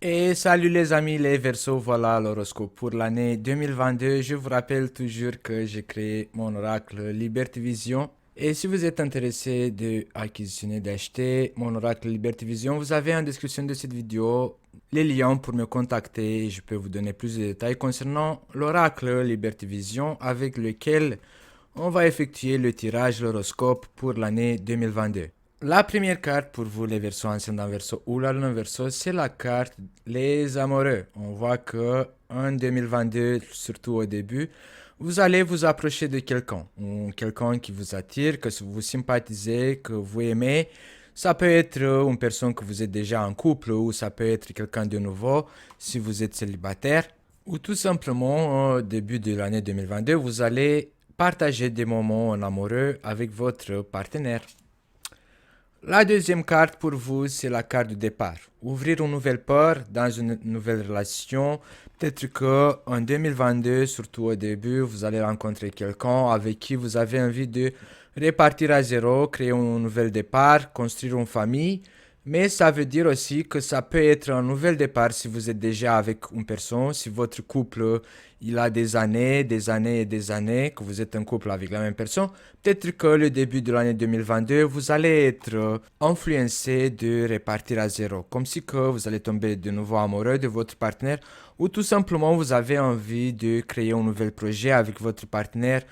Et salut les amis, les Verseaux, voilà l'horoscope pour l'année 2022. Je vous rappelle toujours que j'ai créé mon oracle Liberty Vision. Et si vous êtes intéressé d'acquisitionner, d'acheter mon oracle Liberty Vision, vous avez en description de cette vidéo les liens pour me contacter et je peux vous donner plus de détails concernant l'oracle Liberty Vision avec lequel on va effectuer le tirage l'horoscope pour l'année 2022. La première carte pour vous, les versos ascendant verso ou la lune verso, c'est la carte les amoureux. On voit que en 2022, surtout au début, vous allez vous approcher de quelqu'un, ou quelqu'un qui vous attire, que vous sympathisez, que vous aimez. Ça peut être une personne que vous êtes déjà en couple, ou ça peut être quelqu'un de nouveau si vous êtes célibataire. Ou tout simplement, au début de l'année 2022, vous allez partager des moments en amoureux avec votre partenaire. La deuxième carte pour vous, c'est la carte du départ. Ouvrir une nouvelle porte dans une nouvelle relation. Peut-être que en 2022, surtout au début, vous allez rencontrer quelqu'un avec qui vous avez envie de repartir à zéro, créer un nouvel départ, construire une famille. Mais ça veut dire aussi que ça peut être un nouvel départ si vous êtes déjà avec une personne, si votre couple il a des années, des années et des années que vous êtes en couple avec la même personne. Peut-être que le début de l'année 2022, vous allez être influencé de repartir à zéro. Comme si que vous allez tomber de nouveau amoureux de votre partenaire ou tout simplement vous avez envie de créer un nouvel projet avec votre partenaire.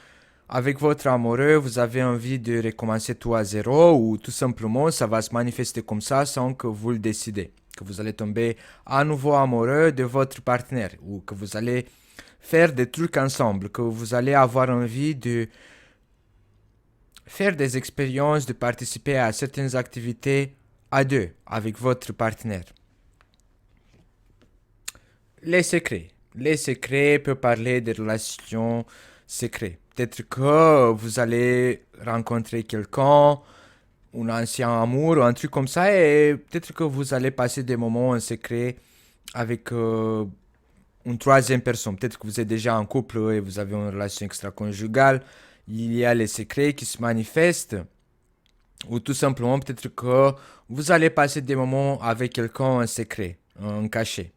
Avec votre amoureux, vous avez envie de recommencer tout à zéro ou tout simplement ça va se manifester comme ça sans que vous le décidez. Que vous allez tomber à nouveau amoureux de votre partenaire ou que vous allez faire des trucs ensemble, que vous allez avoir envie de faire des expériences, de participer à certaines activités à deux avec votre partenaire. Les secrets. Les secrets peuvent parler des relations secrètes. Peut-être que vous allez rencontrer quelqu'un, un ancien amour ou un truc comme ça, et peut-être que vous allez passer des moments en secret avec une troisième personne. Peut-être que vous êtes déjà en couple et vous avez une relation extra-conjugale. Il y a les secrets qui se manifestent. Ou tout simplement, peut-être que vous allez passer des moments avec quelqu'un en secret, en cachet.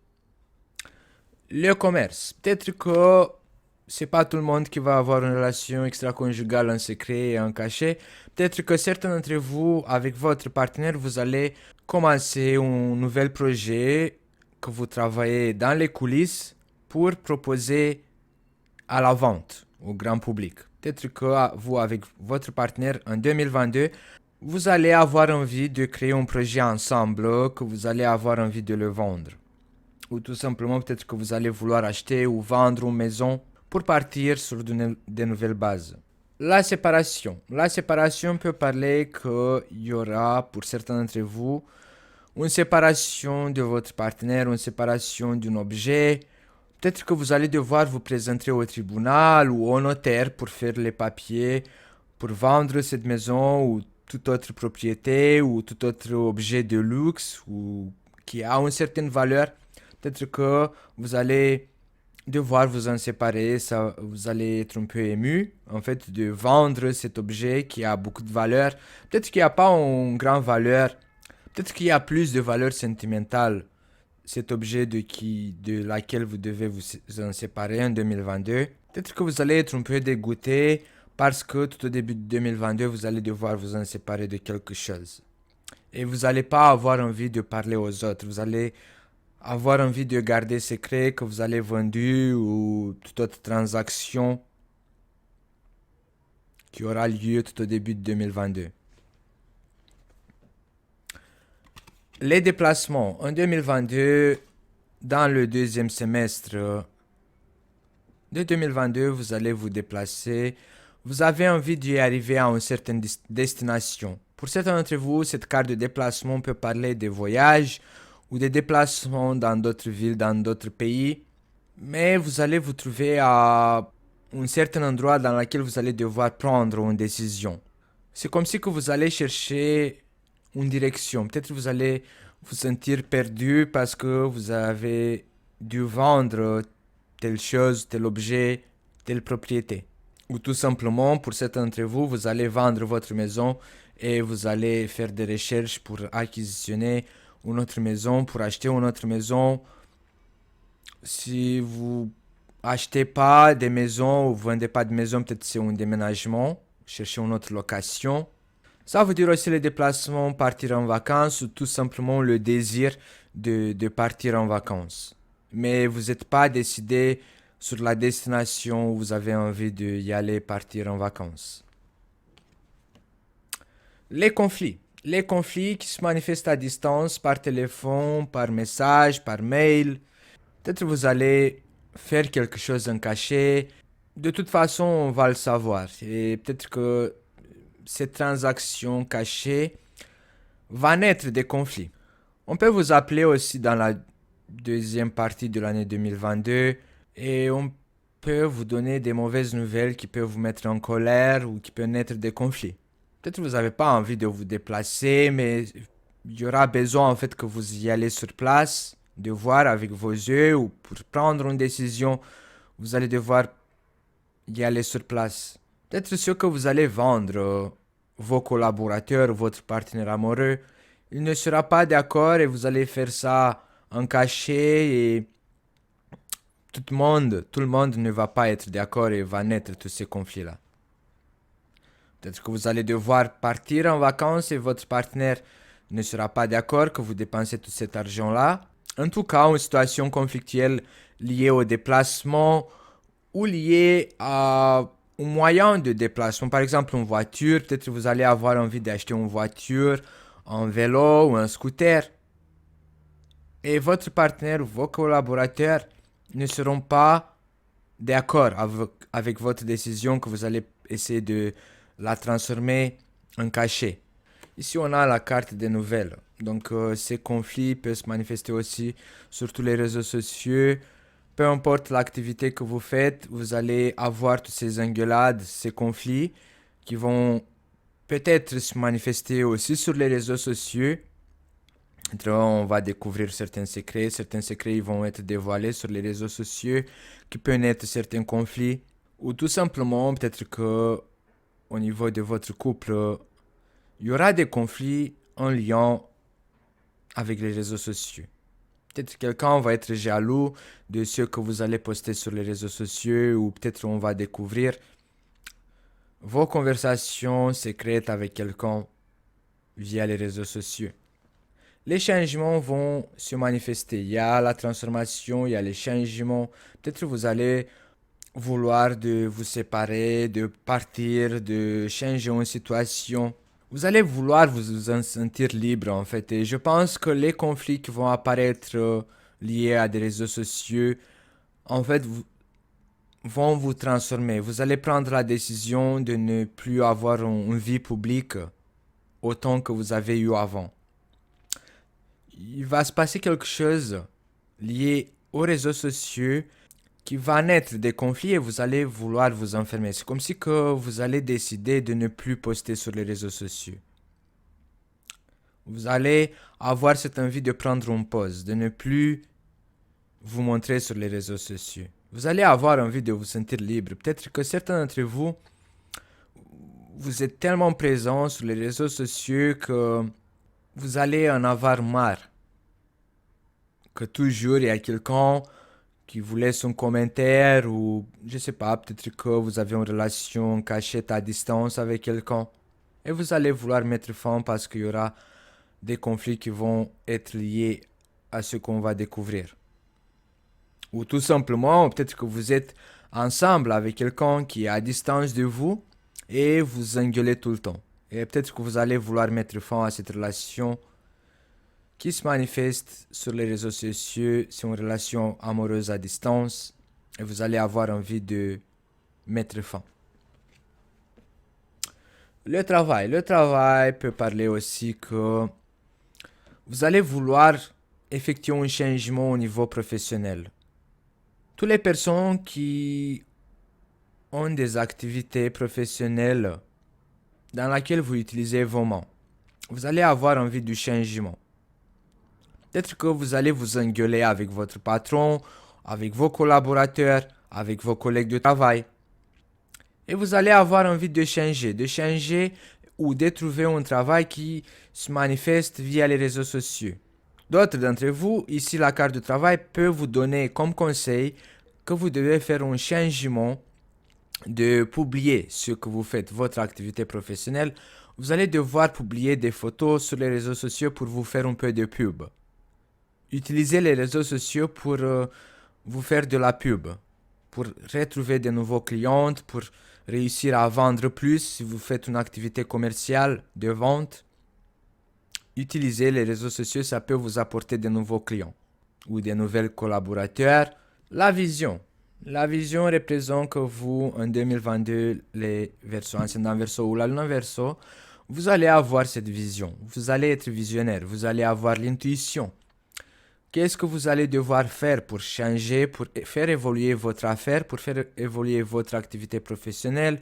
Le commerce. Peut-être que c'est pas tout le monde qui va avoir une relation extra-conjugale en secret et en cachet. Peut-être que certains d'entre vous, avec votre partenaire, vous allez commencer un nouvel projet que vous travaillez dans les coulisses pour proposer à la vente au grand public. Peut-être que vous, avec votre partenaire en 2022, vous allez avoir envie de créer un projet ensemble, que vous allez avoir envie de le vendre. Ou tout simplement, peut-être que vous allez vouloir acheter ou vendre une maison pour partir sur de nouvelles bases. La séparation. La séparation peut parler qu'il y aura pour certains d'entre vous une séparation de votre partenaire, une séparation d'un objet. Peut-être que vous allez devoir vous présenter au tribunal ou au notaire pour faire les papiers, pour vendre cette maison ou toute autre propriété ou tout autre objet de luxe ou qui a une certaine valeur. Peut-être que vous allez devoir vous en séparer, ça, vous allez être un peu ému en fait de vendre cet objet qui a beaucoup de valeur. Peut-être qu'il n'y a pas une grande valeur, peut-être qu'il y a plus de valeur sentimentale cet objet de laquelle vous devez vous en séparer en 2022. Peut-être que vous allez être un peu dégoûté parce que tout au début de 2022, vous allez devoir vous en séparer de quelque chose. Et vous n'allez pas avoir envie de parler aux autres. Vous allez avoir envie de garder secret que vous allez vendre ou toute autre transaction qui aura lieu tout au début de 2022. Les déplacements. En 2022, dans le deuxième semestre de 2022, vous allez vous déplacer. Vous avez envie d'y arriver à une certaine destination. Pour certains d'entre vous, cette carte de déplacement peut parler des voyages ou des déplacements dans d'autres villes, dans d'autres pays. Mais vous allez vous trouver à un certain endroit dans lequel vous allez devoir prendre une décision. C'est comme si que vous allez chercher une direction. Peut-être que vous allez vous sentir perdu parce que vous avez dû vendre telle chose, tel objet, telle propriété. Ou tout simplement, pour certains d'entre vous, vous allez vendre votre maison et vous allez faire des recherches pour acquisitionner une autre maison, pour acheter une autre maison. Si vous achetez pas des maisons ou vous vendez pas de maison, peut-être c'est un déménagement, cherchez une autre location. Ça veut dire aussi le déplacement, partir en vacances ou tout simplement le désir de partir en vacances. Mais vous n'êtes pas décidé sur la destination où vous avez envie d'y aller partir en vacances. Les conflits. Les conflits qui se manifestent à distance, par téléphone, par message, par mail. Peut-être vous allez faire quelque chose en cachet. De toute façon, on va le savoir. Et peut-être que cette transaction cachée va naître des conflits. On peut vous appeler aussi dans la deuxième partie de l'année 2022 et on peut vous donner des mauvaises nouvelles qui peuvent vous mettre en colère ou qui peuvent naître des conflits. Peut-être que vous n'avez pas envie de vous déplacer, mais il y aura besoin en fait que vous y allez sur place, de voir avec vos yeux ou pour prendre une décision, vous allez devoir y aller sur place. Peut-être ce que vous allez vendre, vos collaborateurs, votre partenaire amoureux, il ne sera pas d'accord et vous allez faire ça en cachet et tout le monde ne va pas être d'accord et va naître tous ces conflits-là. Peut-être que vous allez devoir partir en vacances et votre partenaire ne sera pas d'accord que vous dépensez tout cet argent-là. En tout cas, une situation conflictuelle liée au déplacement ou liée à un moyen de déplacement. Par exemple, une voiture. Peut-être que vous allez avoir envie d'acheter une voiture, un vélo ou un scooter. Et votre partenaire ou vos collaborateurs ne seront pas d'accord avec votre décision que vous allez essayer de la transformer en cachet. Ici, on a la carte des nouvelles. Donc, ces conflits peuvent se manifester aussi sur tous les réseaux sociaux. Peu importe l'activité que vous faites, vous allez avoir toutes ces engueulades, ces conflits qui vont peut-être se manifester aussi sur les réseaux sociaux. On va découvrir certains secrets ils vont être dévoilés sur les réseaux sociaux, qui peuvent être certains conflits, ou tout simplement peut-être que au niveau de votre couple, il y aura des conflits en lien avec les réseaux sociaux. Peut-être quelqu'un va être jaloux de ce que vous allez poster sur les réseaux sociaux, ou peut-être on va découvrir vos conversations secrètes avec quelqu'un via les réseaux sociaux. Les changements vont se manifester. Il y a la transformation, il y a les changements. Peut-être que vous allez vouloir de vous séparer, de partir, de changer une situation. Vous allez vouloir vous en sentir libre en fait. Et je pense que les conflits qui vont apparaître liés à des réseaux sociaux, en fait, vont vous transformer. Vous allez prendre la décision de ne plus avoir une vie publique autant que vous avez eu avant. Il va se passer quelque chose lié aux réseaux sociaux qui va naître des conflits et vous allez vouloir vous enfermer. C'est comme si que vous allez décider de ne plus poster sur les réseaux sociaux. Vous allez avoir cette envie de prendre une pause, de ne plus vous montrer sur les réseaux sociaux. Vous allez avoir envie de vous sentir libre. Peut-être que certains d'entre vous, vous êtes tellement présents sur les réseaux sociaux que vous allez en avoir marre. Que toujours il y a quelqu'un qui vous laisse un commentaire ou je sais pas, peut-être que vous avez une relation cachée à distance avec quelqu'un et vous allez vouloir mettre fin parce qu'il y aura des conflits qui vont être liés à ce qu'on va découvrir. Ou tout simplement, peut-être que vous êtes ensemble avec quelqu'un qui est à distance de vous et vous engueulez tout le temps. Et peut-être que vous allez vouloir mettre fin à cette relation qui se manifeste sur les réseaux sociaux. C'est une relation amoureuse à distance et vous allez avoir envie de mettre fin. Le travail peut parler aussi que vous allez vouloir effectuer un changement au niveau professionnel. Toutes les personnes qui ont des activités professionnelles dans lesquelles vous utilisez vos mains, vous allez avoir envie du changement. Peut-être que vous allez vous engueuler avec votre patron, avec vos collaborateurs, avec vos collègues de travail. Et vous allez avoir envie de changer ou de trouver un travail qui se manifeste via les réseaux sociaux. D'autres d'entre vous, ici la carte de travail peut vous donner comme conseil que vous devez faire un changement de publier ce que vous faites, votre activité professionnelle. Vous allez devoir publier des photos sur les réseaux sociaux pour vous faire un peu de pub. Utilisez les réseaux sociaux pour vous faire de la pub, pour retrouver de nouveaux clients, pour réussir à vendre plus si vous faites une activité commerciale de vente. Utilisez les réseaux sociaux, ça peut vous apporter de nouveaux clients ou de nouveaux collaborateurs. La vision. La vision représente que vous, en 2022, les versos ascendant verso ou la lune verso, vous allez avoir cette vision. Vous allez être visionnaire, vous allez avoir l'intuition. Qu'est-ce que vous allez devoir faire pour changer, pour faire évoluer votre affaire, pour faire évoluer votre activité professionnelle,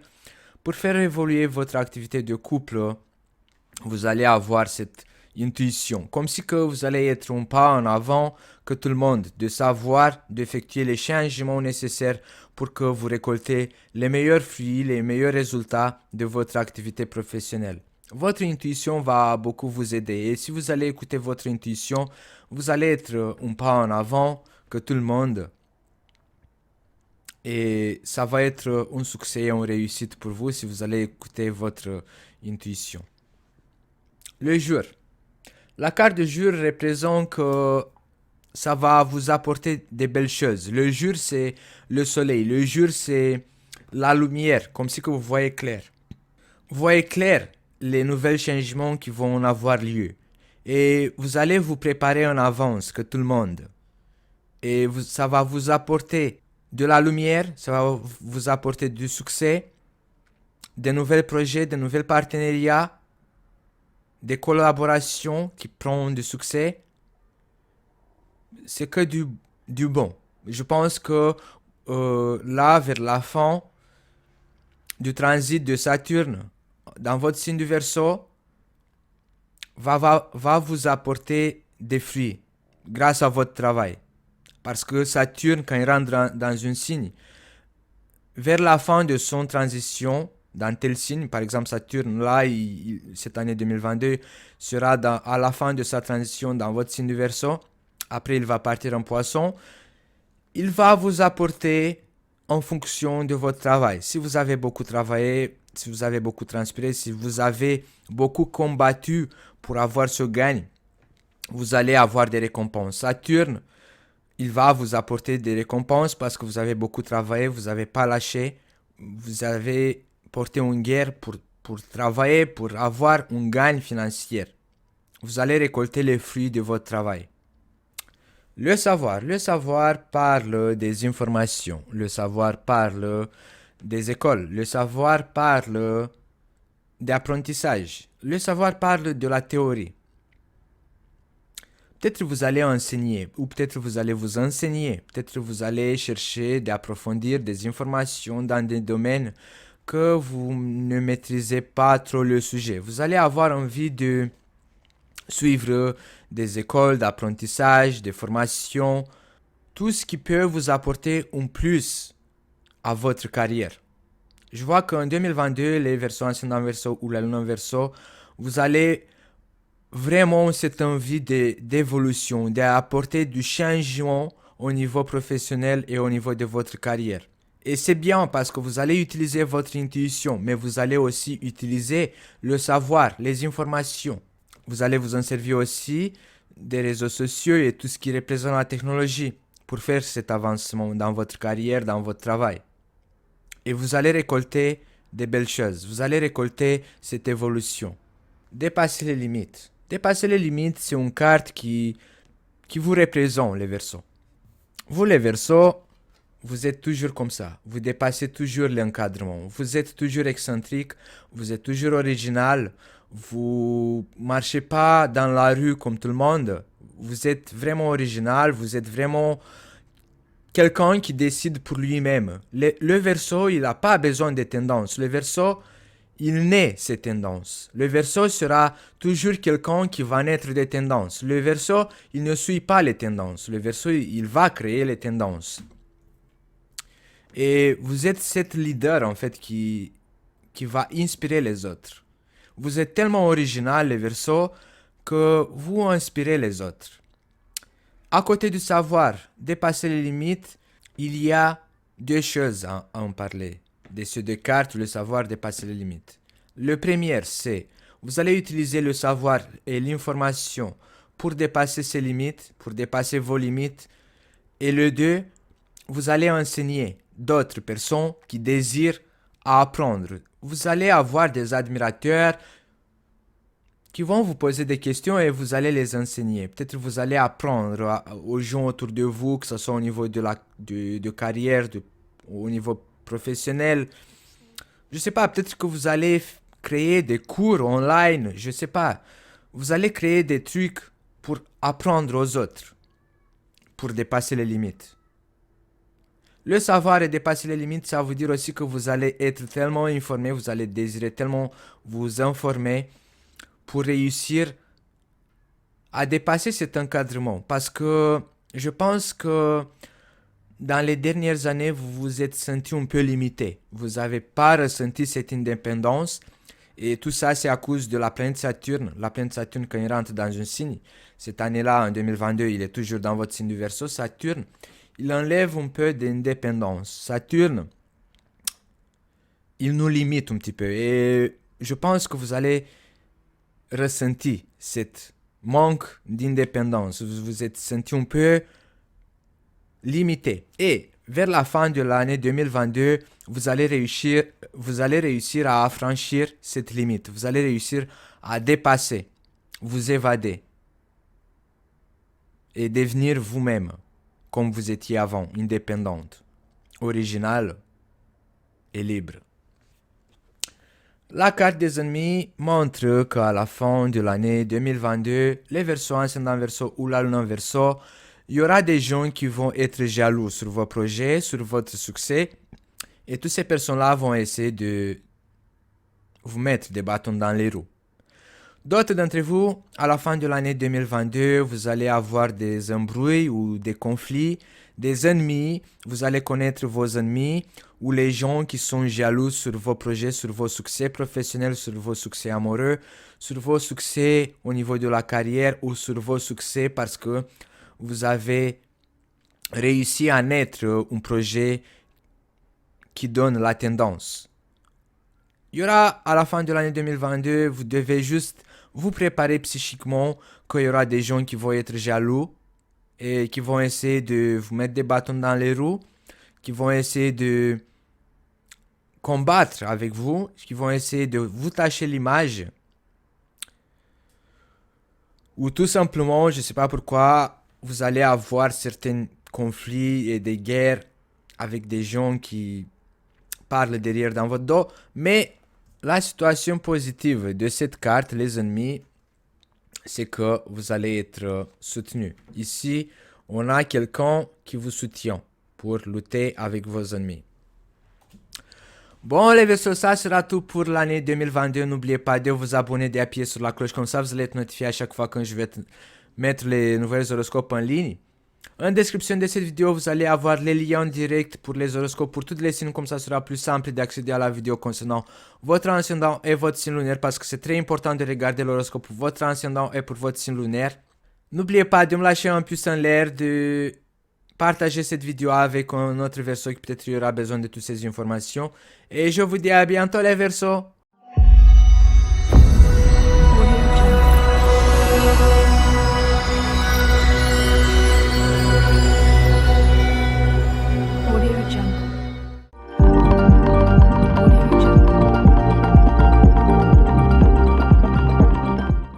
pour faire évoluer votre activité de couple? Vous allez avoir cette intuition, comme si que vous allez être un pas en avant que tout le monde, de savoir, d'effectuer les changements nécessaires pour que vous récoltez les meilleurs fruits, les meilleurs résultats de votre activité professionnelle. Votre intuition va beaucoup vous aider et si vous allez écouter votre intuition, vous allez être un pas en avant que tout le monde et ça va être un succès et une réussite pour vous si vous allez écouter votre intuition. Le jour. La carte de jour représente que ça va vous apporter des belles choses. Le jour, c'est le soleil. Le jour, c'est la lumière, comme si que vous voyez clair. Vous voyez clair les nouveaux changements qui vont avoir lieu. Et vous allez vous préparer en avance que tout le monde. Et ça va vous apporter de la lumière, ça va vous apporter du succès, de nouveaux projets, de nouveaux partenariats, des collaborations qui prennent du succès. C'est que du bon. Je pense que là, vers la fin du transit de Saturne dans votre signe du Verseau, va vous apporter des fruits grâce à votre travail. Parce que Saturne, quand il rentre dans un signe, vers la fin de son transition, dans tel signe, par exemple Saturne, là, cette année 2022, sera à la fin de sa transition dans votre signe du Verseau. Après, il va partir en Poisson. Il va vous apporter en fonction de votre travail. Si vous avez beaucoup travaillé, si vous avez beaucoup transpiré, si vous avez beaucoup combattu pour avoir ce gain, vous allez avoir des récompenses. Saturne, il va vous apporter des récompenses parce que vous avez beaucoup travaillé, vous n'avez pas lâché, vous avez porté une guerre pour travailler, pour avoir un gain financier. Vous allez récolter les fruits de votre travail. Le savoir parle des informations, le savoir parle des écoles, le savoir parle d'apprentissage, le savoir parle de la théorie. Peut-être vous allez enseigner, ou peut-être vous allez vous enseigner, peut-être vous allez chercher d'approfondir des informations dans des domaines que vous ne maîtrisez pas trop le sujet. Vous allez avoir envie de suivre des écoles d'apprentissage, des formations, tout ce qui peut vous apporter un plus à votre carrière. Je vois qu'en 2022, les versos ascendant verso ou la lune en verso, vous allez vraiment cette envie d'évolution, d'apporter du changement au niveau professionnel et au niveau de votre carrière. Et c'est bien parce que vous allez utiliser votre intuition, mais vous allez aussi utiliser le savoir, les informations. Vous allez vous en servir aussi des réseaux sociaux et tout ce qui représente la technologie pour faire cet avancement dans votre carrière, dans votre travail. Et vous allez récolter des belles choses. Vous allez récolter cette évolution. Dépasser les limites. Dépasser les limites, c'est une carte qui vous représente, les Verseaux. Vous, les Verseaux, vous êtes toujours comme ça. Vous dépassez toujours l'encadrement. Vous êtes toujours excentrique. Vous êtes toujours original. Vous marchez pas dans la rue comme tout le monde. Vous êtes vraiment original. Vous êtes vraiment quelqu'un qui décide pour lui-même. Le Verseau, il n'a pas besoin de tendances. Le Verseau, il naît ces tendances. Le Verseau sera toujours quelqu'un qui va naître des tendances. Le Verseau, il ne suit pas les tendances. Le Verseau, il va créer les tendances. Et vous êtes cette leader, en fait, qui va inspirer les autres. Vous êtes tellement original, les Verseaux, que vous inspirez les autres. À côté du savoir, dépasser les limites, il y a deux choses à en parler. De ces deux cartes, le savoir, dépasser les limites. Le premier, c'est vous allez utiliser le savoir et l'information pour dépasser ses limites, pour dépasser vos limites. Et le deux, vous allez enseigner d'autres personnes qui désirent apprendre. Vous allez avoir des admirateurs qui vont vous poser des questions et vous allez les enseigner. Peut-être vous allez apprendre aux gens autour de vous, que ce soit au niveau de carrière, au niveau professionnel. Je sais pas, peut-être que vous allez créer des cours online, je sais pas. Vous allez créer des trucs pour apprendre aux autres, pour dépasser les limites. Le savoir et dépasser les limites, ça veut dire aussi que vous allez être tellement informé, vous allez désirer tellement vous informer pour réussir à dépasser cet encadrement. Parce que je pense que dans les dernières années, vous vous êtes senti un peu limité. Vous n'avez pas ressenti cette indépendance. Et tout ça, c'est à cause de la planète Saturne. La planète Saturne, quand il rentre dans un signe, cette année-là, en 2022, il est toujours dans votre signe du Verseau, Saturne, il enlève un peu d'indépendance. Saturne, il nous limite un petit peu. Et je pense que vous allez ressentir cette manque d'indépendance. Vous vous êtes senti un peu limité. Et vers la fin de l'année 2022, vous allez réussir à affranchir cette limite. Vous allez réussir à dépasser, vous évader et devenir vous-même comme vous étiez avant, indépendante, originale et libre. La carte des ennemis montre qu'à la fin de l'année 2022, les Verseaux, ascendant Verseau ou la Lune en Verseau, il y aura des gens qui vont être jaloux sur vos projets, sur votre succès. Et toutes ces personnes-là vont essayer de vous mettre des bâtons dans les roues. D'autres d'entre vous, à la fin de l'année 2022, vous allez avoir des embrouilles ou des conflits, des ennemis. Vous allez connaître vos ennemis ou les gens qui sont jaloux sur vos projets, sur vos succès professionnels, sur vos succès amoureux, sur vos succès au niveau de la carrière ou sur vos succès parce que vous avez réussi à naître un projet qui donne la tendance. Il y aura à la fin de l'année 2022, vous devez juste vous préparer psychiquement qu'il y aura des gens qui vont être jaloux et qui vont essayer de vous mettre des bâtons dans les roues, qui vont essayer de combattre avec vous, qui vont essayer de vous tacher l'image. Ou tout simplement, je ne sais pas pourquoi, vous allez avoir certains conflits et des guerres avec des gens qui parlent derrière dans votre dos. Mais la situation positive de cette carte, les ennemis, c'est que vous allez être soutenu. Ici, on a quelqu'un qui vous soutient pour lutter avec vos ennemis. Bon les Verseaux, ça sera tout pour l'année 2022. N'oubliez pas de vous abonner, d'appuyer sur la cloche, comme ça vous allez être notifié à chaque fois quand je vais mettre les nouvelles horoscopes en ligne. En description de cette vidéo, vous allez avoir les liens directs pour les horoscopes pour toutes les signes, comme ça sera plus simple d'accéder à la vidéo concernant votre ascendant et votre signe lunaire parce que c'est très important de regarder l'horoscope pour votre ascendant et pour votre signe lunaire. N'oubliez pas de me lâcher un pouce en l'air, de partager cette vidéo avec un autre Verseau qui peut-être aura besoin de toutes ces informations. Et je vous dis à bientôt les Verseaux.